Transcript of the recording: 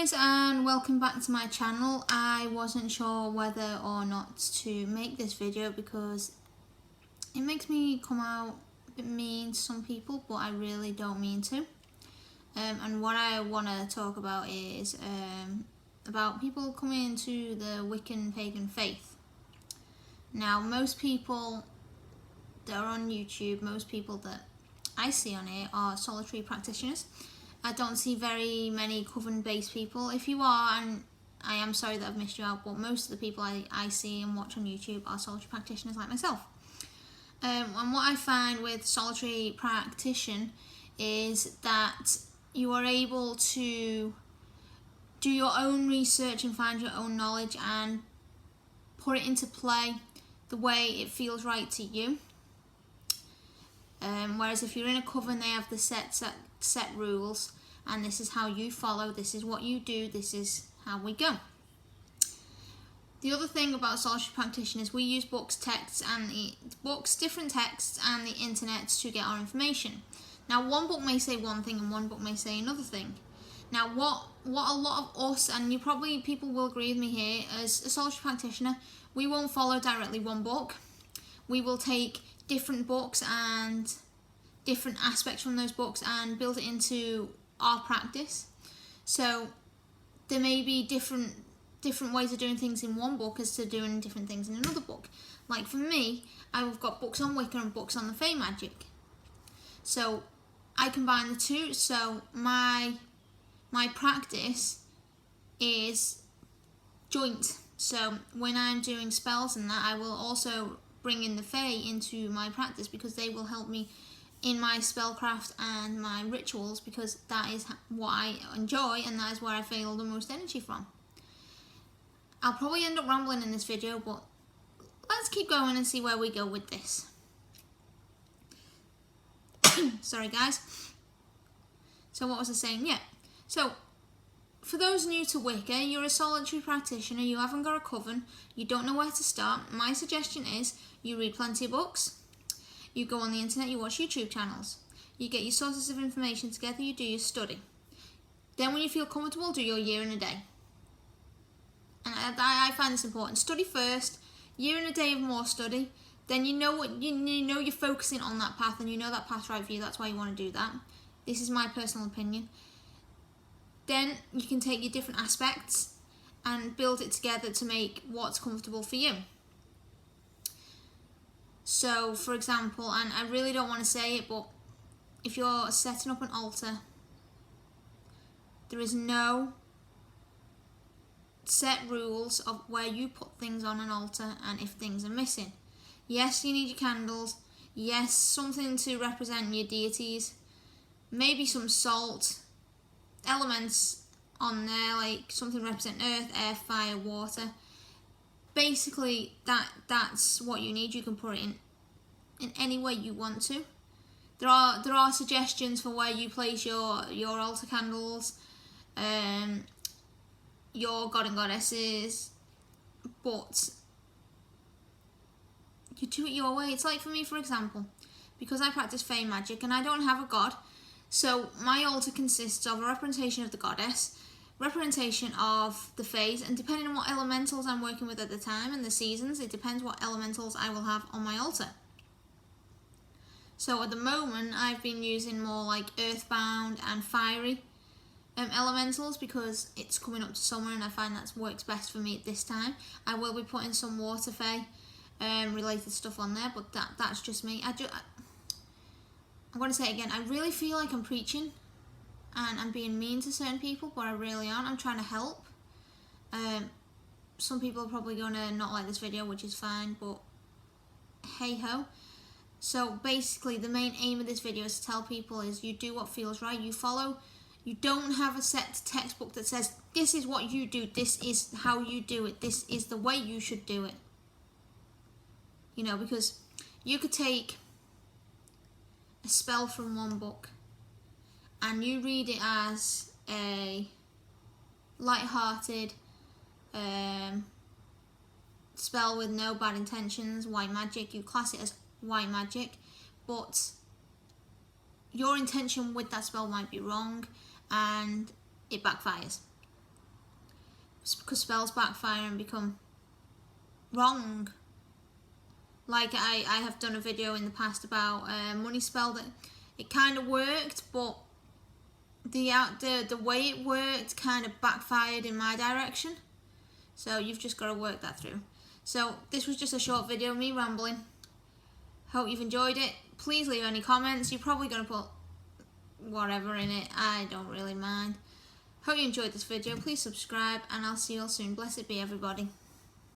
guys, and welcome back to my channel. I wasn't sure whether or not to make this video because it makes me come out a bit mean to some people, but I really don't mean to. And what I want to talk about is about people coming into the Wiccan Pagan faith. Now, most people that are on YouTube, most people that I see on here are solitary practitioners. I don't see very many coven-based people. If you are, and I am sorry that I've missed you out, but most of the people I see and watch on YouTube are solitary practitioners like myself. And what I find with solitary practitioner is that you are able to do your own research and find your own knowledge and put it into play the way it feels right to you. Whereas if you're in a coven, they have the set rules, and this is how you follow, this is what you do, this is how we go. The other thing about solitary practitioners, we use books, texts, and different texts and the internet to get our information. Now, one book may say one thing and one book may say another thing. Now, what a lot of us, and people will agree with me here, as a solitary practitioner, we won't follow directly one book. We will take different books and different aspects from those books and build it into our practice. So there may be different ways of doing things in one book as to doing different things in another book. Like for me, I've got books on Wicca and books on the Fey magic. So I combine the two. So my practice is joint. So when I'm doing spells and that, I will also bring in the Fae into my practice because they will help me in my spellcraft and my rituals, because that is what I enjoy and that is where I feel the most energy from. I'll probably end up rambling in this video, but let's keep going and see where we go with this. Sorry guys. So what was I saying? Yeah. So for those new to Wicca, you're a solitary practitioner, you haven't got a coven, you don't know where to start. My suggestion is you read plenty of books, you go on the internet, you watch YouTube channels, you get your sources of information together, you do your study. Then when you feel comfortable, do your year in a day. And I find this important. Study first, year in a day of more study, then you know what you know, you're focusing on that path and you know that path's right for you, that's why you want to do that. This is my personal opinion. Then you can take your different aspects and build it together to make what's comfortable for you. So, for example, and I really don't want to say it, but if you're setting up an altar, there is no set rules of where you put things on an altar and if things are missing. Yes, you need your candles. Yes, something to represent your deities. Maybe some salt. Elements on there, like something represent earth, air, fire, water. Basically that's what you need. You can put it in any way you want to. There are suggestions for where you place your altar candles, your god and goddesses, but you do it your way. It's like for me, for example, because I practice Fey magic and I don't have a god. So my altar consists of a representation of the goddess, representation of the Fays, and depending on what elementals I'm working with at the time and the seasons, it depends what elementals I will have on my altar. So at the moment, I've been using more like earthbound and fiery elementals because it's coming up to summer and I find that works best for me at this time. I will be putting some water Fae related stuff on there, but that's just me. I'm going to say it again, I really feel like I'm preaching and I'm being mean to certain people, but I really aren't. I'm trying to help. Some people are probably going to not like this video, which is fine, but hey ho. So basically the main aim of this video is to tell people is you do what feels right, you follow. You don't have a set textbook that says this is what you do, this is how you do it, this is the way you should do it. You know, because you could take a spell from one book and you read it as a light-hearted spell with no bad intentions, white magic, you class it as white magic, but your intention with that spell might be wrong and it backfires. because spells backfire and become wrong. Like I have done a video in the past about a money spell that it kind of worked, but the way it worked kind of backfired in my direction. So you've just got to work that through. So this was just a short video, me rambling. Hope you've enjoyed it. Please leave any comments. You're probably going to put whatever in it. I don't really mind. Hope you enjoyed this video. Please subscribe, and I'll see you all soon. Blessed be everybody.